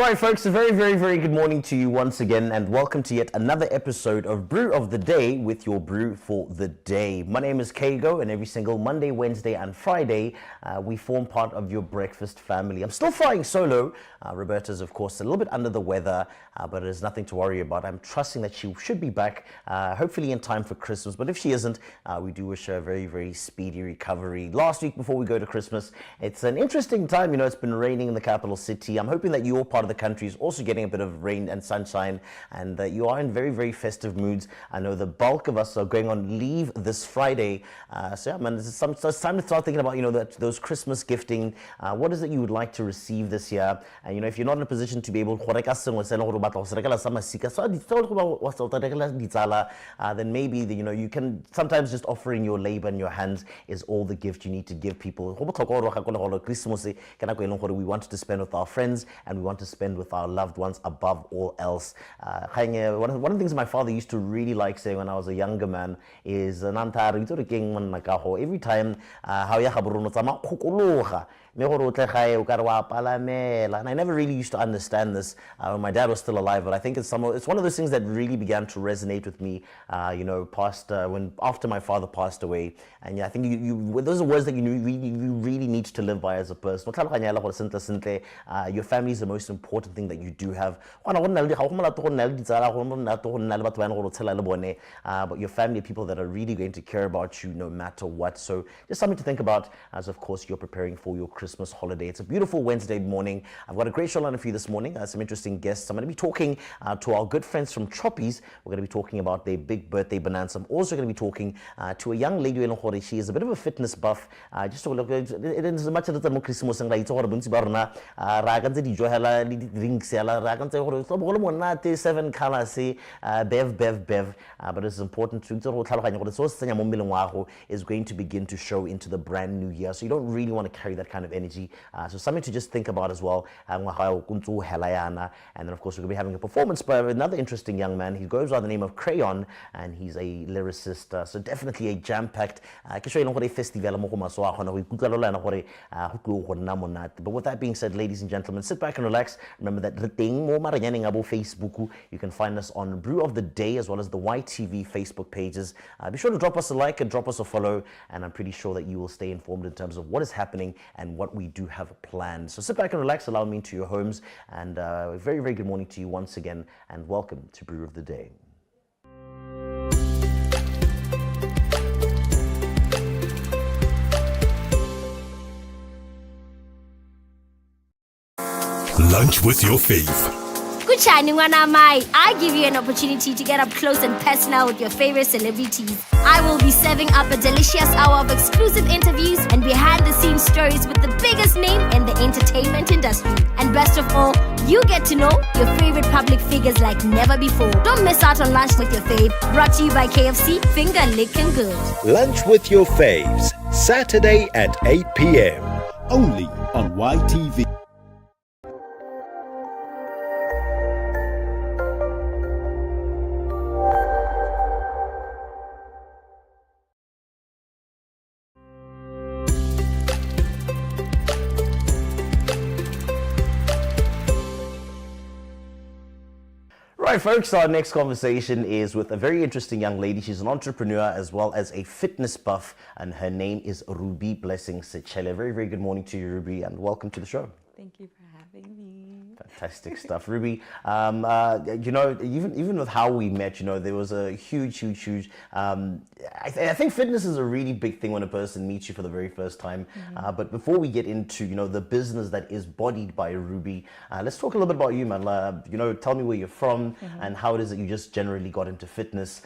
Right, folks, a very good morning to you once again, and welcome to yet another episode of Brew of the Day with your brew for the day. My name is Kago, and every single Monday, Wednesday, and Friday, we form part of your breakfast family. I'm still flying solo. Roberta's, of course, a little bit under the weather, but there's nothing to worry about. I'm trusting that she should be back, hopefully in time for Christmas. But if she isn't, we do wish her a very speedy recovery. Last week, before we go to Christmas, it's an interesting time. You know, it's been raining in the capital city. I'm hoping that your part of the country is also getting a bit of rain and sunshine, and that you are in very festive moods. I know the bulk of us are going on leave this Friday, so yeah, man, it's time to start thinking about, you know, those Christmas gifting. What is it you would like to receive this year? And you know, if you're not in a position to be able to then maybe you know, you can sometimes just offering your labor and your hands is all the gift you need to give people. We want to spend with our friends, and we want to spend with our loved ones above all else. One of the things my father used to really like saying when I was a younger man is every time and I never really used to understand this when my dad was still alive, but I think it's one of those things that really began to resonate with me, you know, after my father passed away. And yeah, I think those are words that you really need to live by as a person. Your family is the most important thing that you do have. But your family are people that are really going to care about you no matter what. So just something to think about as, of course, you're preparing for your Christmas holiday. It's a beautiful Wednesday morning. I've got a great show lineup for you this morning. Some interesting guests. I'm going to be talking to our good friends from Choppies. We're going to be talking about their big birthday bonanza. I'm also going to be talking to a young lady. She is a bit of a fitness buff. Just to look at it is much of the Christmas and like seven colors, bev. But it's important to is going to begin to show into the brand new year. So you don't really want to carry that kind of energy. So something to just think about as well. And then, of course, we're going to be having a performance by another interesting young man. He goes by the name of Crayon, and he's a lyricist. So definitely a jam-packed festival. But with that being said, ladies and gentlemen, sit back and relax. Remember that Facebook. You can find us on Brew of the Day as well as the YTV Facebook pages. Be sure to drop us a like and drop us a follow, and I'm pretty sure that you will stay informed in terms of what is happening and what we do have planned. So sit back and relax, allow me into your homes, and a very good morning to you once again, and welcome to Brew of the Day. Lunch with your fave. I give you an opportunity to get up close and personal with your favorite celebrities. I will be serving up a delicious hour of exclusive interviews and behind-the-scenes stories with the biggest name in the entertainment industry. And best of all, you get to know your favorite public figures like never before. Don't miss out on Lunch with Your Fave, brought to you by KFC, finger licking good. Lunch with your faves, Saturday at 8 p.m. Only on YTV. All right, folks, our next conversation is with a very interesting young lady. She's an entrepreneur as well as a fitness buff, and her name is Ruby Blessing Sechele. Very good morning to you, Ruby, and welcome to the show. Thank you for having me. Fantastic stuff, Ruby. You know, even with how we met, you know, there was a huge. I think fitness is a really big thing when a person meets you for the very first time. But before we get into, you know, the business that is bodied by Ruby, let's talk a little bit about you, man. You know, tell me where you're from and how it is that you just generally got into fitness.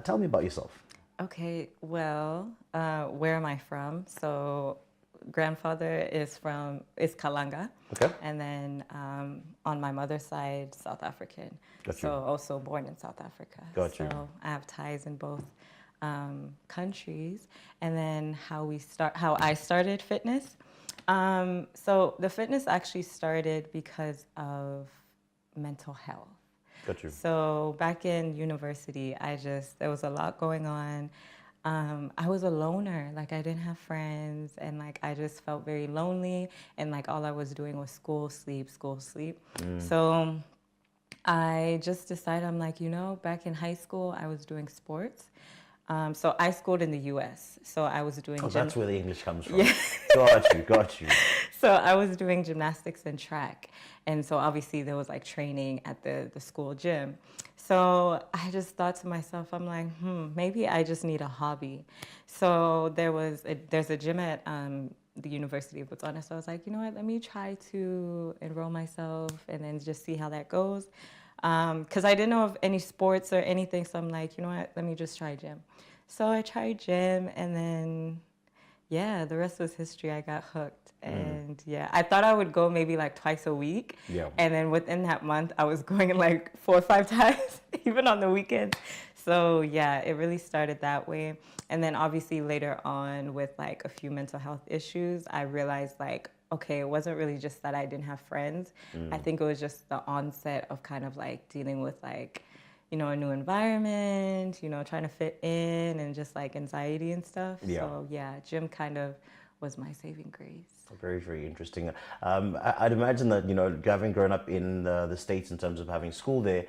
Tell me about yourself. Okay, well, where am I from? So grandfather is Kalanga. Okay. And then on my mother's side, South African. So also born in South Africa. Got you. So I have ties in both countries. And then how I started fitness. So the fitness actually started because of mental health. Got you. So back in university, there was a lot going on. I was a loner. Like I didn't have friends, and like I just felt very lonely. And like all I was doing was school, sleep, school, sleep. So I just decided, I'm like, back in high school, I was doing sports. So I schooled in the U.S. So I was doing. Oh, that's where the English comes from. Yeah. Got you. So I was doing gymnastics and track. And so obviously there was like training at the school gym. So I just thought to myself, I'm like, maybe I just need a hobby. So there's a gym at the University of Botswana. So I was like, you know what, let me try to enroll myself and then just see how that goes. Because I didn't know of any sports or anything. So I'm like, you know what, let me just try gym. So I tried gym, and then, yeah, the rest was history. I got hooked. And yeah, I thought I would go maybe like twice a week. Yeah. And then within that month, I was going like 4 or 5 times, even on the weekends. So yeah, it really started that way. And then obviously later on with like a few mental health issues, I realized like, okay, it wasn't really just that I didn't have friends. I think it was just the onset of kind of like dealing with like, a new environment, trying to fit in and just like anxiety and stuff. Yeah. So yeah, gym kind of was my saving grace. Very, very interesting. I'd imagine that, having grown up in the States in terms of having school there,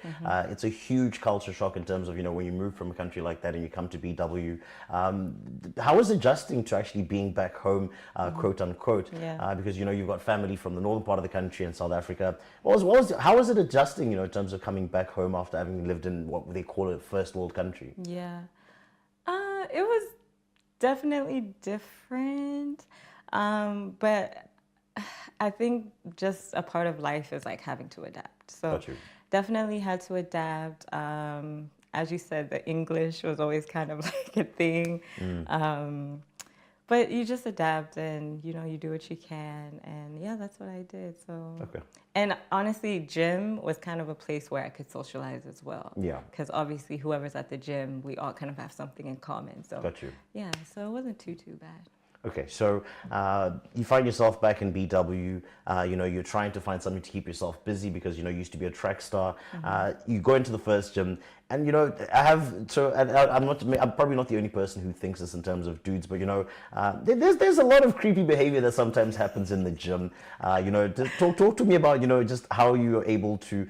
it's a huge culture shock in terms of, when you move from a country like that and you come to BW. How was adjusting to actually being back home, quote unquote? Yeah. Because, you've got family from the northern part of the country in South Africa. How was it adjusting, in terms of coming back home after having lived in what they call a first world country? Yeah. It was definitely different. But I think just a part of life is like having to adapt. So definitely had to adapt. As you said, the English was always kind of like a thing. But you just adapt and, you do what you can. And yeah, that's what I did. So, and honestly, gym was kind of a place where I could socialize as well. Yeah. Because obviously whoever's at the gym, we all kind of have something in common. So, yeah, so it wasn't too bad. Okay, so you find yourself back in BW. You're trying to find something to keep yourself busy because you used to be a track star. You go into the first gym, and I'm probably not the only person who thinks this in terms of dudes, but there's a lot of creepy behavior that sometimes happens in the gym. Talk to me about just how you're able to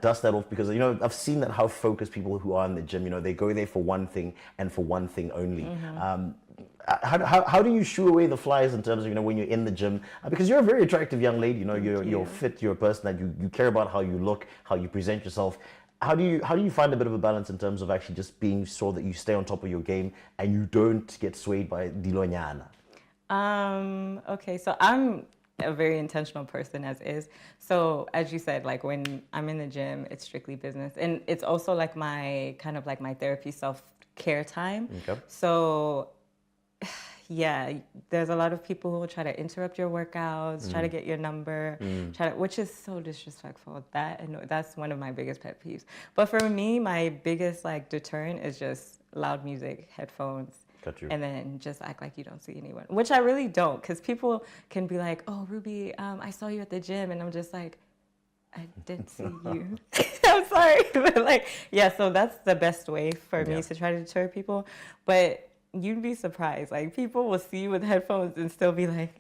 dust that off, because I've seen that how focused people who are in the gym, they go there for one thing and for one thing only. How do you shoo away the flies in terms of when you're in the gym, because you're a very attractive young lady, you're fit, you're a person that you care about how you look, how you present yourself. How do you find a bit of a balance in terms of actually just being sure that you stay on top of your game and you don't get swayed by dilonyana? Okay, so I'm a very intentional person as is. So as you said, like when I'm in the gym, it's strictly business, and it's also like my kind of like my therapy self-care time. Okay. So yeah, there's a lot of people who will try to interrupt your workouts, try to get your number, which is so disrespectful. That's one of my biggest pet peeves. But for me, my biggest like deterrent is just loud music, headphones, and then just act like you don't see anyone, which I really don't, because people can be like, "Oh, Ruby, I saw you at the gym," and I'm just like, I didn't see you. I'm sorry, but like, yeah. So that's the best way for me to try to deter people, but. You'd be surprised. Like, people will see you with headphones and still be like...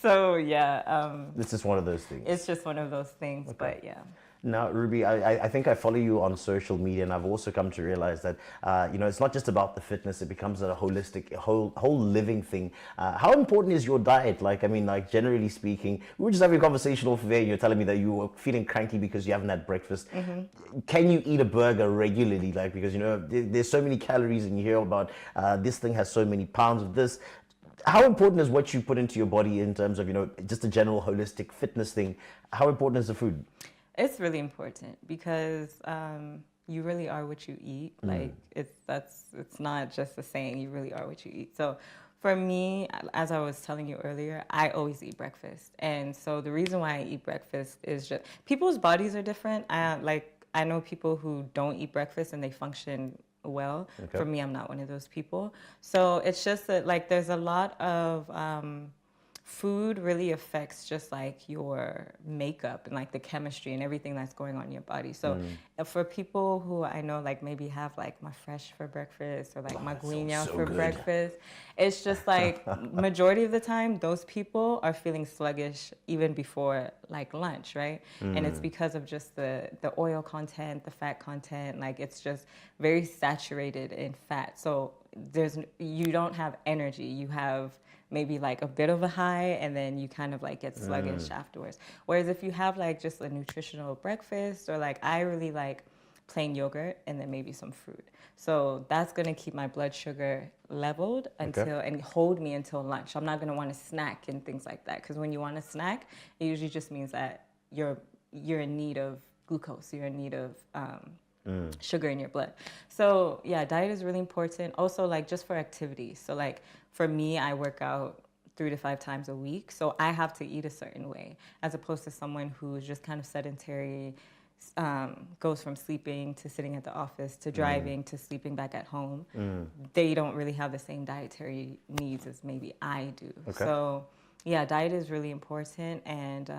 So, yeah. It's just one of those things. It's just one of those things, but yeah. Now, Ruby, I think I follow you on social media, and I've also come to realize that, it's not just about the fitness, it becomes a holistic, whole living thing. How important is your diet? Like, generally speaking, we were just having a conversation off there, and you're telling me that you were feeling cranky because you haven't had breakfast. Can you eat a burger regularly? Like, because, there's so many calories, and you hear about this thing has so many pounds of this. How important is what you put into your body in terms of, just a general holistic fitness thing? How important is the food? It's really important because you really are what you eat. Like it's not just a saying. You really are what you eat. So for me, as I was telling you earlier, I always eat breakfast. And so the reason why I eat breakfast is just people's bodies are different. I know people who don't eat breakfast and they function well. Okay. For me, I'm not one of those people. So it's just that like there's a lot of food really affects just like your makeup and like the chemistry and everything that's going on in your body. So for people who I know like maybe have like my fresh for breakfast or like my guinya for breakfast, it's just like majority of the time those people are feeling sluggish even before like lunch, right? And it's because of just the oil content, the fat content, like it's just very saturated in fat. So you don't have energy. You have maybe like a bit of a high and then you kind of like get sluggish afterwards. Whereas if you have like just a nutritional breakfast or like I really like plain yogurt and then maybe some fruit. So that's going to keep my blood sugar leveled until and hold me until lunch. I'm not going to want to snack and things like that because when you want to snack, it usually just means that you're in need of glucose, you're in need of sugar in your blood. So yeah, diet is really important. Also like just for activity. So like for me, I work out 3 to 5 times a week. So I have to eat a certain way as opposed to someone who's just kind of sedentary, goes from sleeping to sitting at the office to driving to sleeping back at home. They don't really have the same dietary needs as maybe I do. So yeah, diet is really important. And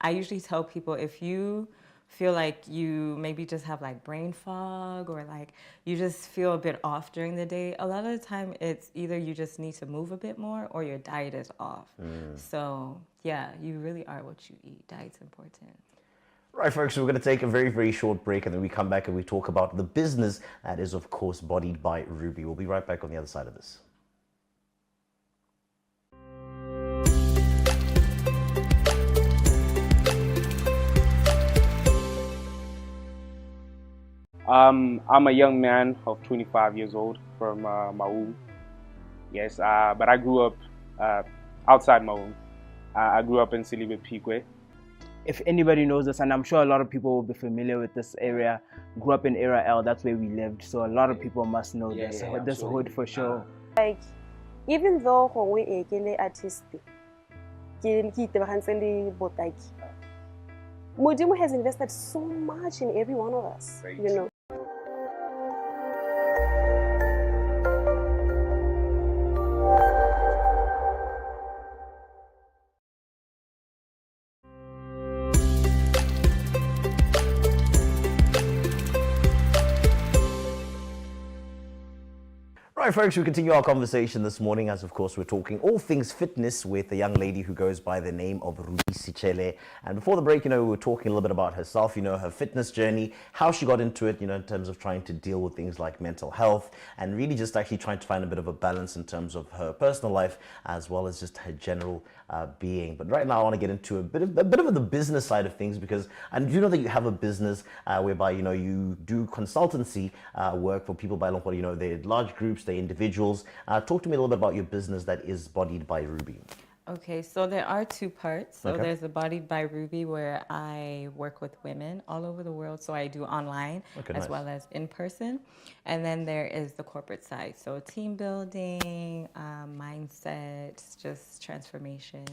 I usually tell people if you feel like you maybe just have like brain fog or like you just feel a bit off during the day, a lot of the time it's either you just need to move a bit more or your diet is off. So yeah, you really are what you eat. Diet's important. Right, folks, so we're going to take a very, very short break and then we come back and we talk about the business that is, of course, bodied by Ruby. We'll be right back on the other side of this. I'm a young man of 25 years old from Maun. Yes, but I grew up outside Maun. I grew up in Silibe Pikwe. If anybody knows this, and I'm sure a lot of people will be familiar with this area, grew up in Area L, that's where we lived. So a lot of people must know this hood for sure. Like, even though we are artistic, Modimo has invested so much in every one of us, you know. Right, folks, we continue our conversation this morning as, of course, we're talking all things fitness with a young lady who goes by the name of Ruby Sechele. And before the break, we were talking a little bit about herself, her fitness journey, how she got into it, in terms of trying to deal with things like mental health and really just actually trying to find a bit of a balance in terms of her personal life as well as just her general being. But right now, I want to get into a bit of the business side of things because I do know that you have a business whereby, you do consultancy work for people by Longpoli, they're large groups, they're individuals. Talk to me a little bit about your business that is bodied by Ruby. Okay, so there are 2 parts. So there's the Bodied by Ruby where I work with women all over the world. So I do online as well as in person. And then there is the corporate side. So team building, mindset, just transformation,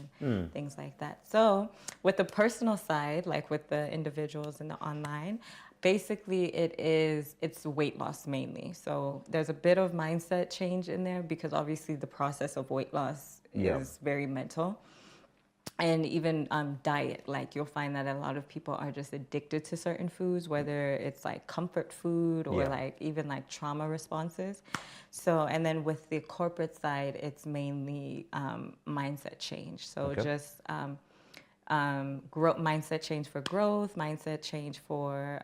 things like that. So with the personal side, like with the individuals and the online, basically it's weight loss mainly. So there's a bit of mindset change in there because obviously the process of weight loss is very mental. And even diet, like you'll find that a lot of people are just addicted to certain foods, whether it's like comfort food or like even like trauma responses. So, and then with the corporate side, it's mainly mindset change. So just mindset change for growth, mindset change for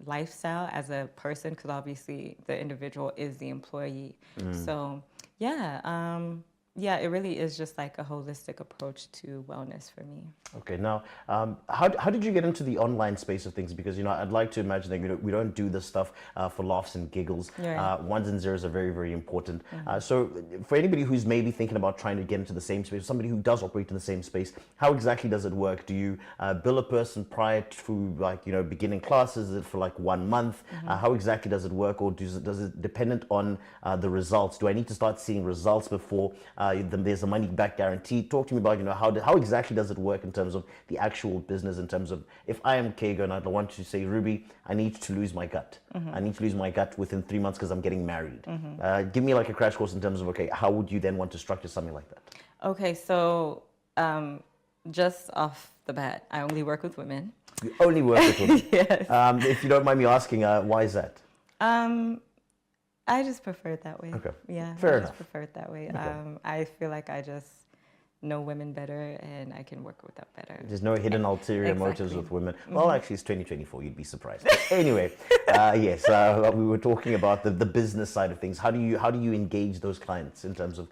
lifestyle as a person, because obviously the individual is the employee. So yeah, it really is just like a holistic approach to wellness for me. Okay, now, how did you get into the online space of things? Because, I'd like to imagine that we don't do this stuff for laughs and giggles. Ones and zeros are very, very important. So for anybody who's maybe thinking about trying to get into the same space, somebody who does operate in the same space, how exactly does it work? Do you bill a person prior to, beginning classes? Is it for like 1 month? How exactly does it work? Or does it dependent on the results? Do I need to start seeing results before there's a money back guarantee? Talk to me about, how exactly does it work in terms of the actual business, in terms of if I am Kego and I want to say, Ruby, I need to lose my gut. I need to lose my gut within 3 months because I'm getting married. Give me like a crash course in terms of, okay, how would you then want to structure something like that? Okay, so just off the bat, I only work with women. You only work with women. Yes. If you don't mind me asking, why is that? I just prefer it that way. Okay. Yeah, Fair I enough. just prefer it that way. Okay. I feel like I just know women better and I can work with them better. There's no hidden ulterior motives Exactly. with women. Well, actually, it's 2024. You'd be surprised. But anyway, yes, we were talking about the business side of things. How do you engage those clients in terms of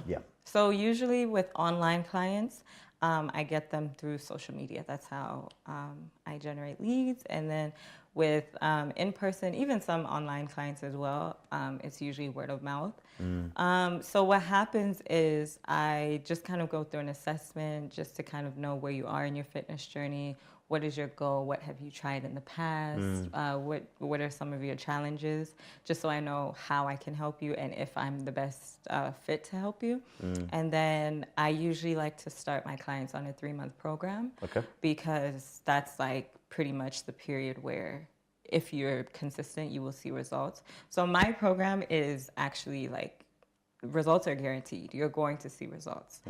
yeah? So usually with online clients, I get them through social media. That's how I generate leads. And then with in-person, even some online clients as well, it's usually word of mouth. So what happens is I just kind of go through an assessment just to kind of know where you are in your fitness journey. What is your goal? What have you tried in the past? What are some of your challenges? Just so I know how I can help you and if I'm the best fit to help you. And then I usually like to start my clients on a 3-month program. Okay. Because that's like pretty much the period where if you're consistent, you will see results. So my program is actually like results are guaranteed. You're going to see results.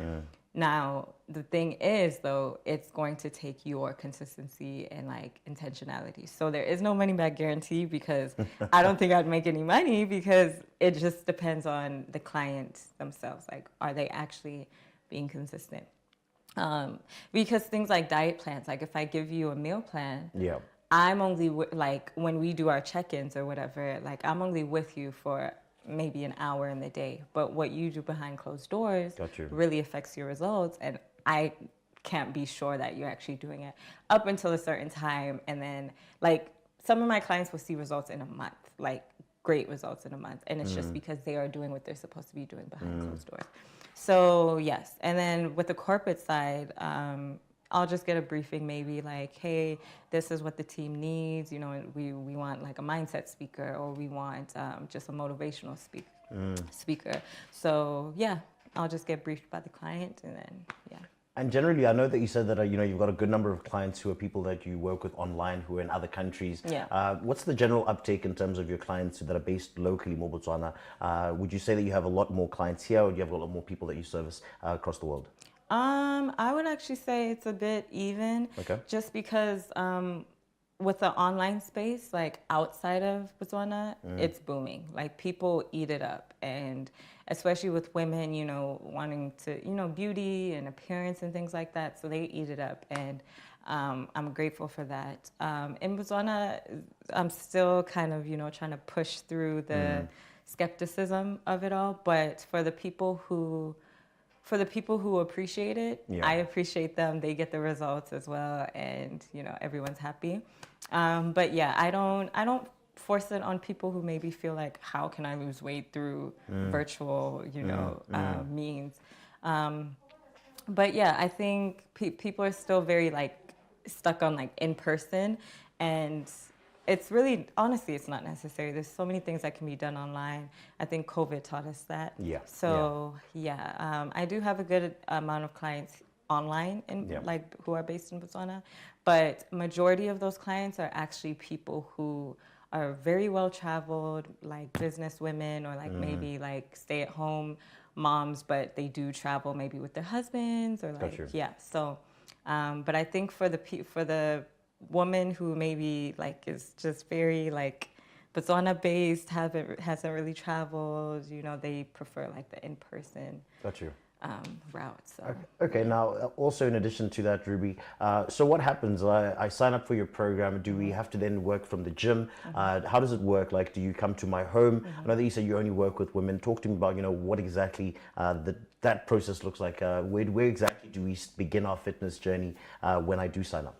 Now, the thing is, though, it's going to take your consistency and like intentionality. So there is no money back guarantee because I don't think I'd make any money because it just depends on the client themselves. Like, are they actually being consistent? Because things like diet plans, like if I give you a meal plan, Yeah. I'm only like when we do our check-ins or whatever, like I'm only with you for maybe an hour in the day, but what you do behind closed doors really affects your results, and I can't be sure that you're actually doing it up until a certain time. And then like some of my clients will see results in a month, like great results in a month, and it's just because they are doing what they're supposed to be doing behind closed doors. So yes, and then with the corporate side, I'll just get a briefing, maybe like, hey, this is what the team needs. You know, we want like a mindset speaker, or we want just a motivational speaker. So yeah, I'll just get briefed by the client, and then yeah. And generally, I know that you said that you've got a good number of clients who are people that you work with online who are in other countries. Yeah. What's the general uptake in terms of your clients that are based locally, more Botswana? Would you say that you have a lot more clients here, or do you have a lot more people that you service across the world? I would actually say it's a bit even. Okay. Just because with the online space, like outside of Botswana, it's booming. Like people eat it up, and especially with women, you know, wanting to, you know, beauty and appearance and things like that. So they eat it up, and I'm grateful for that. In Botswana, I'm still kind of, you know, trying to push through the skepticism of it all. But for the people who appreciate it, Yeah. I appreciate them. They get the results as well, and you know everyone's happy. But yeah, I don't force it on people who maybe feel like, how can I lose weight through virtual, you know, means. But yeah, I think people are still very like stuck on like in person, and it's really, honestly, it's not necessary. There's so many things that can be done online. I think COVID taught us that. Yeah. So yeah, I do have a good amount of clients online like who are based in Botswana, but majority of those clients are actually people who are very well traveled, like business women, or like maybe like stay at home moms, but they do travel maybe with their husbands, or like yeah. So, but I think for the woman who maybe like is just very like Botswana based, hasn't really traveled, you know, they prefer like the in-person route. So okay, now also in addition to that, Ruby, so what happens? I sign up for your program. Do we have to then work from the gym? How does it work? Like, do you come to my home? I know that you said you only work with women. Talk to me about, you know, what exactly that process looks like. Where exactly do we begin our fitness journey when I do sign up?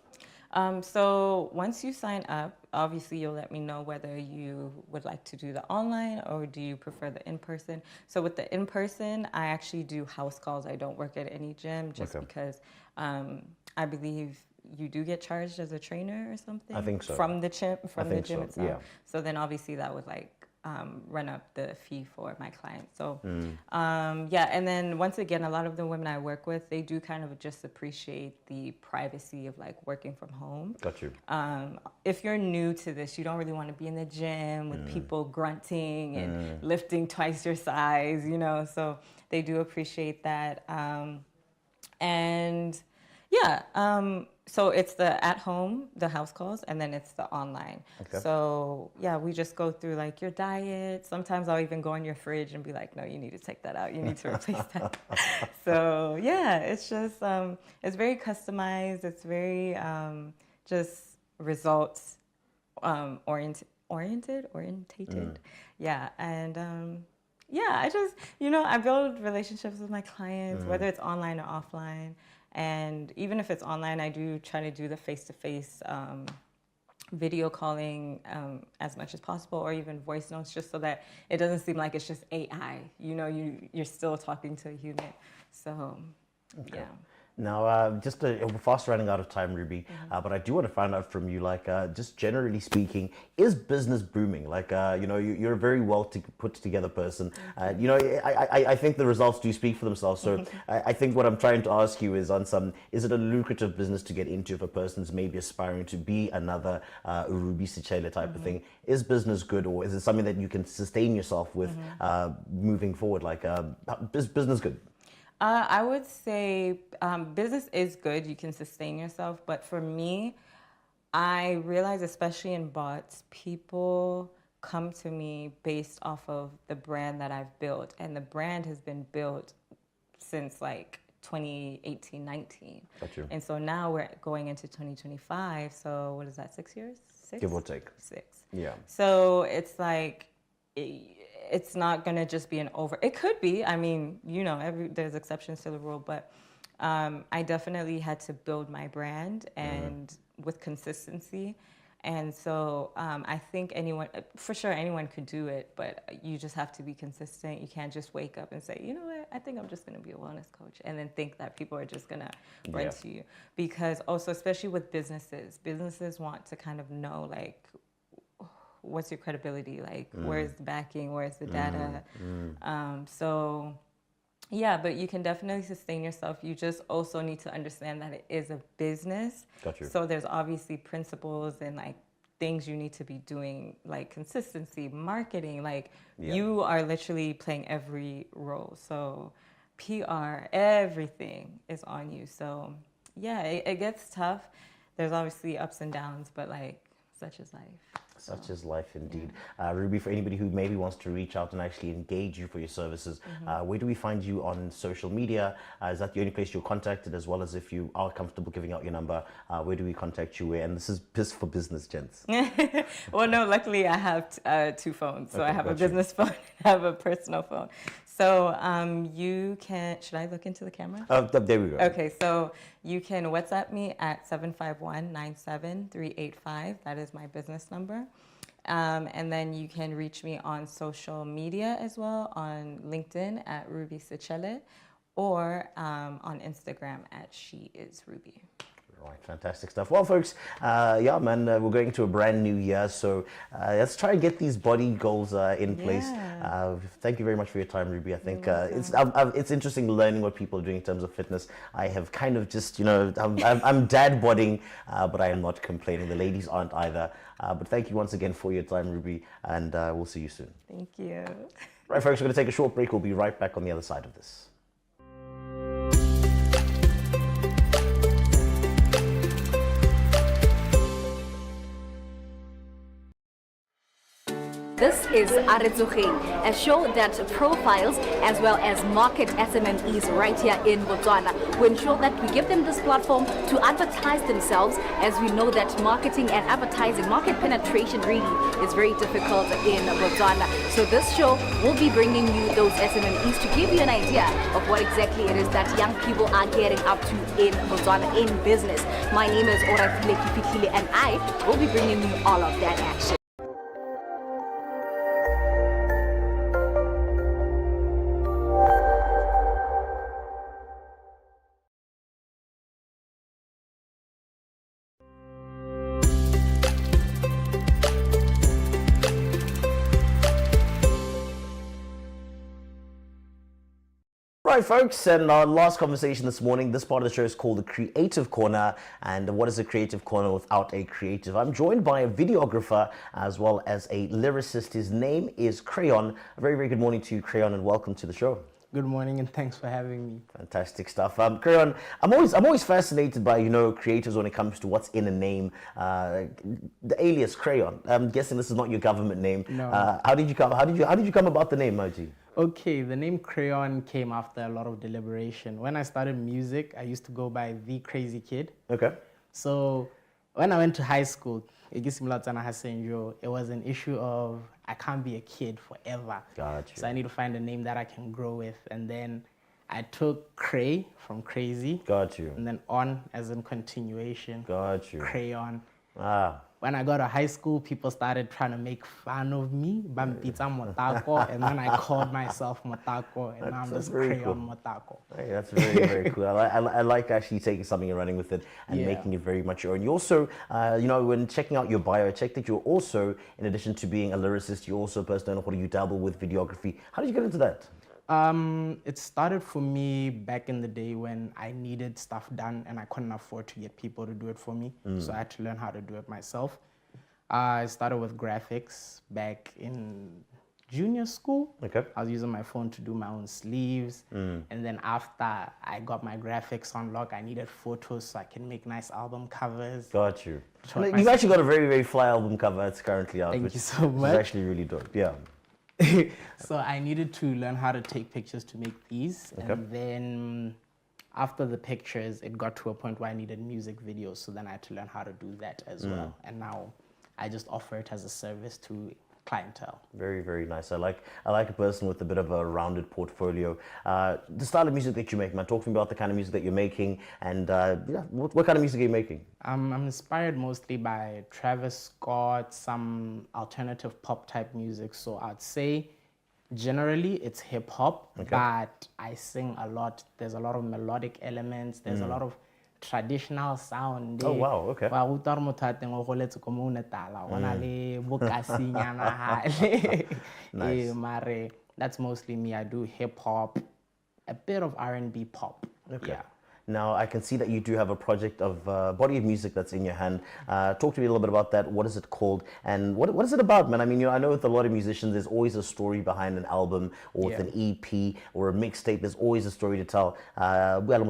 So once you sign up, obviously you'll let me know whether you would like to do the online or do you prefer the in-person. So with the in-person, I actually do house calls. I don't work at any gym just because I believe you do get charged as a trainer or something. I think so. From the gym, itself. Yeah. So then obviously that would like run up the fee for my clients. So, yeah, and then once again, a lot of the women I work with, they do kind of just appreciate the privacy of like working from home. Got you. If you're new to this, you don't really want to be in the gym with people grunting and lifting twice your size, you know, so they do appreciate that. And yeah, so it's the at home, the house calls, and then it's the online. Okay. So yeah, we just go through like your diet. Sometimes I'll even go in your fridge and be like, no, you need to take that out. You need to replace that. So yeah, it's just, it's very customized. It's very just results orientated. Yeah, and yeah, I just, you know, I build relationships with my clients, whether it's online or offline. And even if it's online, I do try to do the face-to-face video calling as much as possible, or even voice notes, just so that it doesn't seem like it's just AI. You know, you're still talking to a human. So, yeah. Now, just we're fast running out of time, Ruby, but I do want to find out from you, like, just generally speaking, is business booming? Like, you know, you're a very well put together person. You know, I think the results do speak for themselves. So I think what I'm trying to ask you is is it a lucrative business to get into if a person's maybe aspiring to be another Ruby Sechele type of thing? Is business good, or is it something that you can sustain yourself with moving forward? Like, is business good? I would say business is good. You can sustain yourself. But for me, I realize, especially in bots, people come to me based off of the brand that I've built. And the brand has been built since like 2018, 19. Gotcha. And so now we're going into 2025. So what is that, 6 years? 6? Give or take. 6. Yeah. So it's like, it's not going to just be it could be, I mean, you know, there's exceptions to the rule, but I definitely had to build my brand and with consistency. And so I think anyone could do it, but you just have to be consistent. You can't just wake up and say, you know what, I think I'm just going to be a wellness coach, and then think that people are just going to run to you. Because also, especially with businesses want to kind of know, like, what's your credibility? Like, where's the backing? Where's the data? So, yeah, but you can definitely sustain yourself. You just also need to understand that it is a business. Gotcha. So there's obviously principles and like things you need to be doing, like consistency, marketing. Like you are literally playing every role. So PR, everything is on you. So yeah, it gets tough. There's obviously ups and downs, but like such is life. Such is life indeed. Ruby, for anybody who maybe wants to reach out and actually engage you for your services, where do we find you on social media? Is that the only place you're contacted, as well as if you are comfortable giving out your number, where do we contact you? And this is just for business, gents. Well, no, luckily I have 2 phones. So Okay, I have a got you. business phone and I have a personal phone. So you can, should I look into the camera? There we go. Okay, so you can WhatsApp me at 751-97385. That is my business number. And then you can reach me on social media as well, on LinkedIn at Ruby Sechele, or on Instagram at She Is Ruby. Right, fantastic stuff. Well, folks, yeah, man, we're going to a brand new year, so let's try and get these body goals in place. Thank you very much for your time, Ruby. I think it's interesting learning what people are doing in terms of fitness. I have kind of just, you know, I'm dad bodding, but I am not complaining. The ladies aren't either. But thank you once again for your time, Ruby, and we'll see you soon. Thank you. Right, folks, we're going to take a short break. We'll be right back on the other side of this. This is Aretsogeng, a show that profiles as well as market SMMEs right here in Botswana. We ensure that we give them this platform to advertise themselves, as we know that marketing and advertising, market penetration really is very difficult in Botswana. So this show will be bringing you those SMMEs to give you an idea of what exactly it is that young people are getting up to in Botswana in business. My name is Orafile Kipitlile, and I will be bringing you all of that action. right, folks, and our last conversation this morning, this part of the show is called the Creative Corner. And what is a Creative Corner without a creative? I'm joined by a videographer as well as a lyricist. His name is Crayon. A very, very good morning to you, Crayon, and welcome to the show. Good morning, and thanks for having me. Fantastic stuff. Crayon, I'm always fascinated by, creatives when it comes to what's in a name. The alias Crayon. I'm guessing this is not your government name. No. How did you come about the name, Moji? Okay, the name Crayon came after a lot of deliberation. When I started music, I used to go by The Crazy Kid. Okay. So when I went to high school, it was an issue of I can't be a kid forever. Gotcha. So I need to find a name that I can grow with. And then I took Cray from crazy. Got you. And then on as in continuation. Got you. Crayon. Ah. When I got to high school, people started trying to make fun of me, Bampita Motako, and then I called myself Motako, and now I'm just Crayon Motako. Hey, that's very, very cool. I like actually taking something and running with it and making it very much your own. You also, when checking out your bio, I checked that you're also, in addition to being a lyricist, you're also a person who you dabble with videography. How did you get into that? It started for me back in the day when I needed stuff done and I couldn't afford to get people to do it for me. So I had to learn how to do it myself. I started with graphics back in junior school. Okay. I was using my phone to do my own sleeves. And then after I got my graphics on lock, I needed photos so I can make nice album covers. Got you. You've actually got a very, very fly album cover that's currently out. Thank you so much. It's actually really dope. Yeah. So I needed to learn how to take pictures to make these. Okay. And then after the pictures, it got to a point where I needed music videos. So then I had to learn how to do that as well. And now I just offer it as a service to clientele. Very, very nice. I like a person with a bit of a rounded portfolio. The style of music that you make, man. Talk to me about the kind of music that you're making, and what kind of music are you making? I'm inspired mostly by Travis Scott, some alternative pop type music. So I'd say generally it's hip hop, but I sing a lot. There's a lot of melodic elements. There's a lot of traditional sound. Oh wow, okay. Nice. That's mostly me. I do hip hop, a bit of R&B pop. Okay. Yeah. Now, I can see that you do have a project of body of music that's in your hand. Talk to me a little bit about that. What is it called? And what is it about, man? I mean, I know with a lot of musicians, there's always a story behind an album or with an EP or a mixtape. There's always a story to tell. When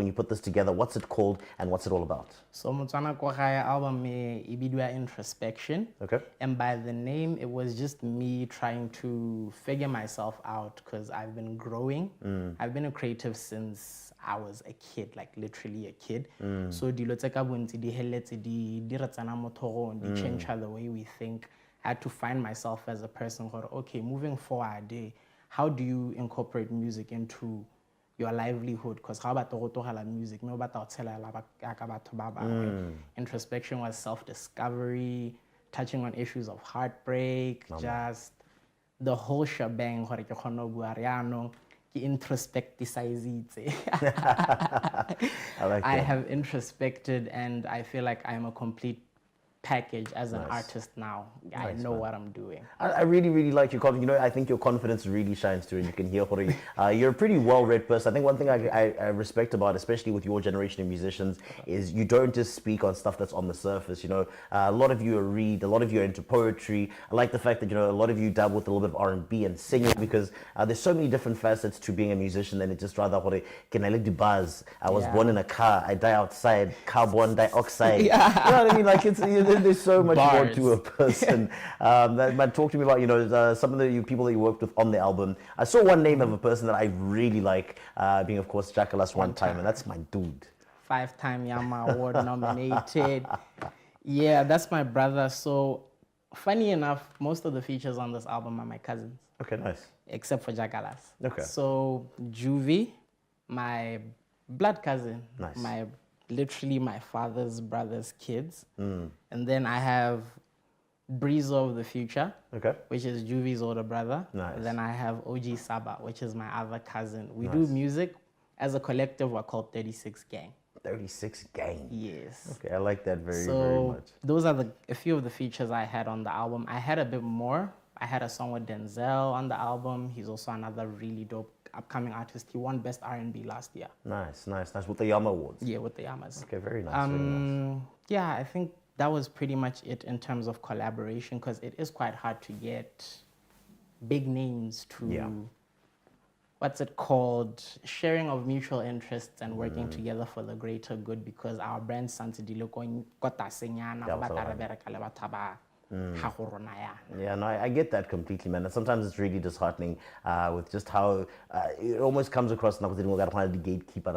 you put this together, what's it called and what's it all about? So, Motswana Kwagaya album ibidwa introspection. Okay. And by the name, it was just me trying to figure myself out because I've been growing. I've been a creative since I was a kid, like literally a kid. So dilo tse ka bontsi di heletse di ratsana mo thogong, di change the way we think. I had to find myself as a person. Okay, moving forward, how do you incorporate music into your livelihood? Because how about the music? No, but introspection was self-discovery, touching on issues of heartbreak, just the whole shebang. I like that. I have introspected and I feel like I'm a complete package as an artist now. I know what I'm doing. I really, really like your confidence. I think your confidence really shines through, and you can hear you're a pretty well-read person. I think one thing I respect about, especially with your generation of musicians, is you don't just speak on stuff that's on the surface. A lot of you read, a lot of you are into poetry. I like the fact that a lot of you dabble with a little bit of R&B and singing, because there's so many different facets to being a musician. And it just rather can I let you buzz? I was born in a car. I die outside. Carbon dioxide. You know what I mean? Like there's so much more to a person. But talk to me about some of the people that you worked with on the album. I saw one name of a person that I really like, being of course Jackalas One Time, and that's my dude. 5-time Yama Award nominated. Yeah, that's my brother. So funny enough, most of the features on this album are my cousins. Okay, nice. Except for Jackalas. Okay. So Juvie, my blood cousin. Nice. Literally my father's brother's kids. And then I have Breeze of the Future, which is Juvie's older brother. Nice. And then I have OG Saba, which is my other cousin. We do music as a collective. We're called 36 Gang. 36 Gang. Yes. Okay, I like that very, very So much. those are a few of the features I had on the album. I had a bit more. I had a song with Denzel on the album. He's also another really dope upcoming artist. He won Best R&B last year. Nice. With the Yama Awards. Yeah, with the Yamas. Okay, very nice. Very nice. Yeah, I think that was pretty much it in terms of collaboration, because it is quite hard to get big names to, what's it called, sharing of mutual interests and working together for the greater good, because our brand Yeah, no, I get that completely, man. And sometimes it's really disheartening with just how it almost comes across now with the gatekeeper.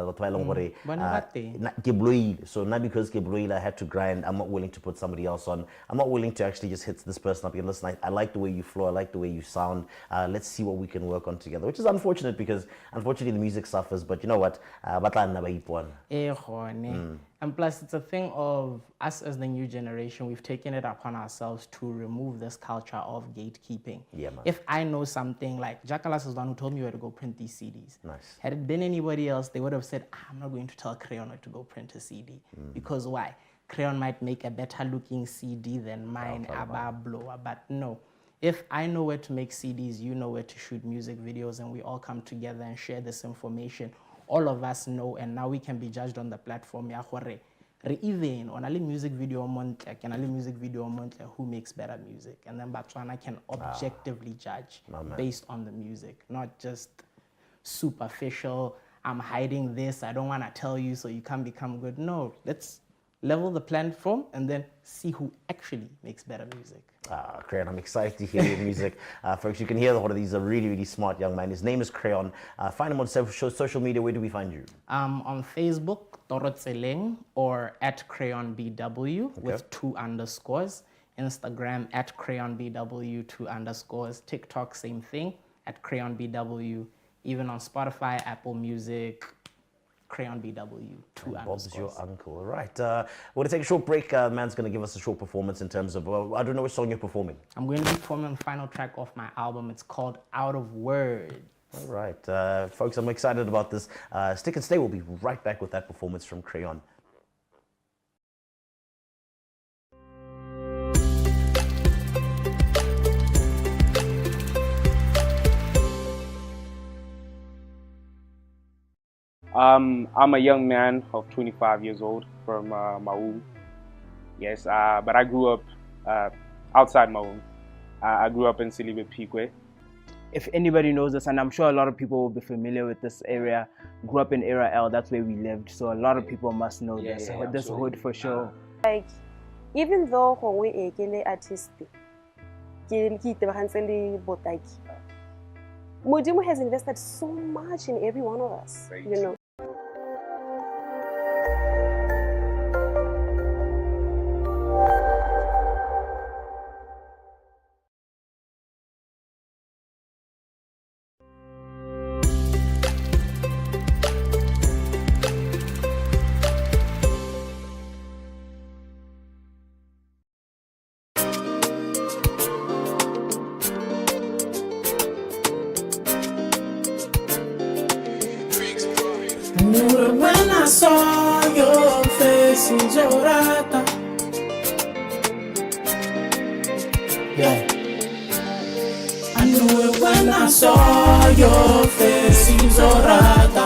So not because I had to grind, I'm not willing to put somebody else on. I'm not willing to actually just hit this person up. Listen, I like the way you flow. I like the way you sound. Let's see what we can work on together, which is unfortunate because unfortunately the music suffers. But you know what? And plus, it's a thing of us as the new generation, we've taken it upon ourselves to remove this culture of gatekeeping. Yeah, man. If I know something, like Jakalas is the one who told me where to go print these CDs. Nice. Had it been anybody else, they would have said, I'm not going to tell Crayon where to go print a CD. Because why? Crayon might make a better looking CD than mine, blower. But no. If I know where to make CDs, you know where to shoot music videos, and we all come together and share this information, all of us know, and now we can be judged on the platform. Even on a music video who makes better music, and then Botswana can objectively judge based on the music, not just superficial. I'm hiding this, I don't want to tell you so you can't become good. No, let's level the platform and then see who actually makes better music. Crayon, I'm excited to hear your music. Folks, you can hear one of these, a really, really smart young man. His name is Crayon. Find him on social media. Where do we find you? On Facebook, Torotseleng, or at CrayonBW with 2 underscores. Instagram at CrayonBW 2 underscores. TikTok, same thing, at CrayonBW. Even on Spotify, Apple Music, Crayon BW 2 Bob's underscores. your uncle. All right. We're going to take a short break. Man's going to give us a short performance in terms of, I don't know which song you're performing. I'm going to be performing the final track off my album. It's called Out of Words. All right. Folks, I'm excited about this. Stick and stay. We'll be right back with that performance from Crayon. I'm a young man of 25 years old from Maum. Yes, but I grew up outside Maum. I grew up in Sechele, Pique. If anybody knows us, and I'm sure a lot of people will be familiar with this area, grew up in Area L, that's where we lived. So a lot of people must know this hood for sure. Like, even though we are artistic, Modimo has invested so much in every one of us, you know. When I saw your face in Jorata, yeah, I knew it when I saw your face in Jorata.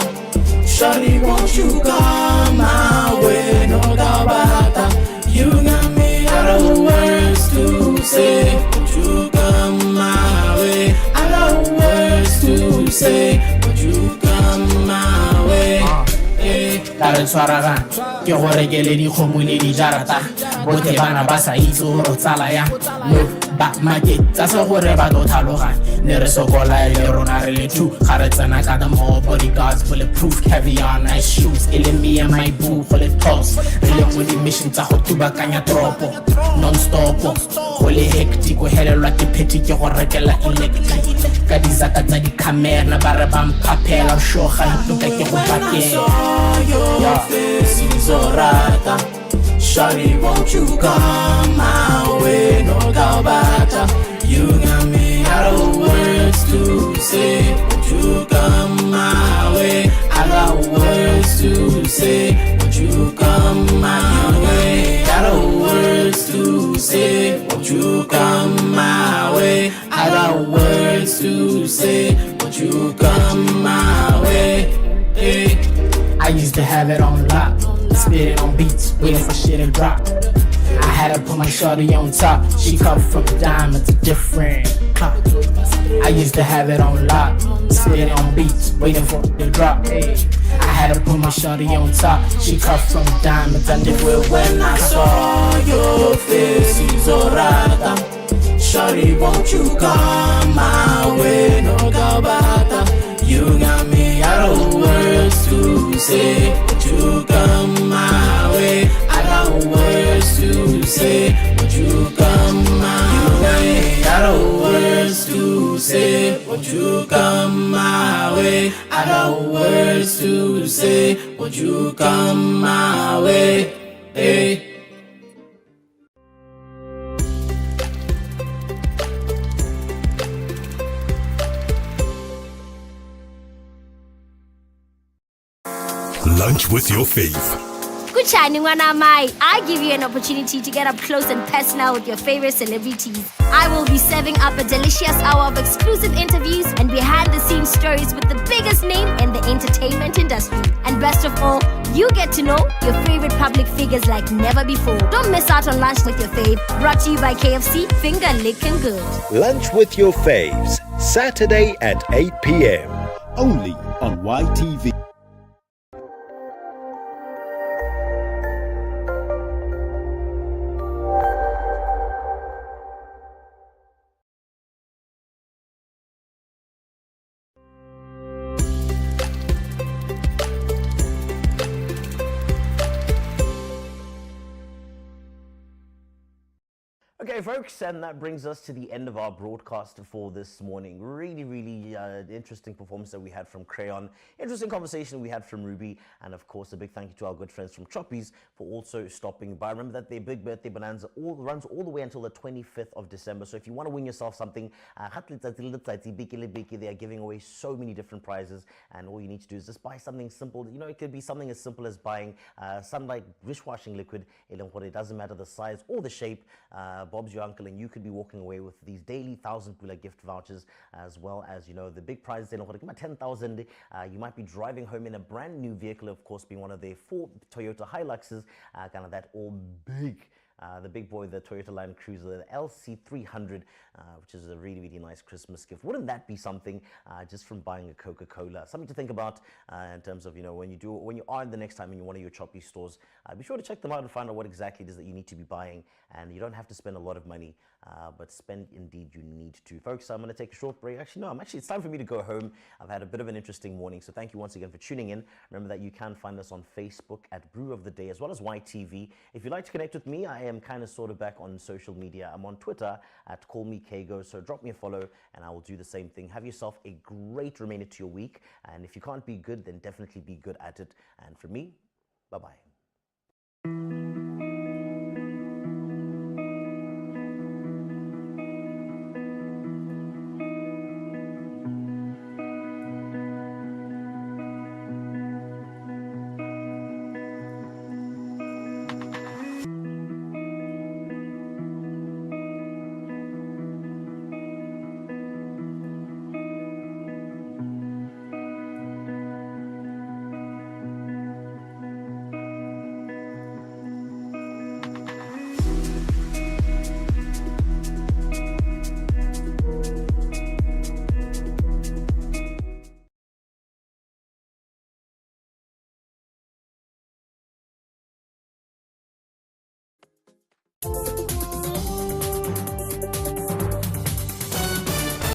Shawty, won't you come my way, no gabata. You got me out of words to say, won't you come my way? I got words to say, won't you come my way? Tare swaragan ke gore ke le di khomo le di jarata bote bana ba sa itse go tsala ya no ba market tsa se gore ba do thaloga ne re sokola le rona re le two ga re tsena ka the more bodyguards bulletproof caviar nice shoes me and my boo for the toss re le mo di mission tsa go tubakanya tropo non stop go le hectic go helelwa ke petty ke go rekela electric ka di zaka tsa di camera ba re ba mpapela show ga ntuka ke go pakela your face is Orata. Shawty, won't you come my way? No gabata. You got me out of words to say. Won't you come my way? I got words to say. Won't you come my way? Out of words to say. Won't you come my way? I got words to say, won't you come my way? I used to have it on lock, spitting on beats, waiting for shit to drop. I had to put my shorty on top. She cut from a diamond to different clock. I used to have it on lock, spitting on beats, waiting for it to drop. I had to put my shorty on top. She cut from diamonds and different. When I saw your face, it's alright. Shorty, won't you come my way? No gabata, you got me out of words to say. Won't you come my way? I got words to say. Won't you come my way? I got words to say. Won't you come my way? I got words to say. Won't you come my way? Hey. Lunch with your fave. Kuchani Wanamai, I give you an opportunity to get up close and personal with your favorite celebrities. I will be serving up a delicious hour of exclusive interviews and behind the scenes stories with the biggest name in the entertainment industry. And best of all, you get to know your favorite public figures like never before. Don't miss out on Lunch with Your Fave, brought to you by KFC, finger licking good. Lunch with your faves, Saturday at 8 p.m. Only on YTV. Okay, folks, and that brings us to the end of our broadcast for this morning. Really interesting performance that we had from Crayon, interesting conversation we had from Ruby, and of course a big thank you to our good friends from Choppies for also stopping by. Remember that their big birthday bonanza runs all the way until the 25th of December, so if you want to win yourself something, they are giving away so many different prizes, and all you need to do is just buy something simple. You know, it could be something as simple as buying some like dishwashing liquid. It doesn't matter the size or the shape. Bob's your uncle, and you could be walking away with these daily 1,000 Pula gift vouchers, as well as, you know, the big prizes. 10,000. You might be driving home in a brand new vehicle, of course, being one of their 4 Toyota Hiluxes, kind of that all big. The big boy, the Toyota Land Cruiser, the LC300, which is a really nice Christmas gift. Wouldn't that be something just from buying a Coca-Cola? Something to think about in terms of, you know, when you are the next time in one of your Choppy stores, be sure to check them out and find out what exactly it is that you need to be buying. And you don't have to spend a lot of money, but spend indeed you need to. Folks, I'm going to take a short break. Actually, no, it's time for me to go home. I've had a bit of an interesting morning, so thank you once again for tuning in. Remember that you can find us on Facebook at Brew of the Day, as well as YTV. If you'd like to connect with me, I am kind of sort of back on social media. I'm on Twitter at CallMeKago, so drop me a follow and I will do the same thing. Have yourself a great remainder to your week, and if you can't be good, then definitely be good at it. And for me, bye-bye.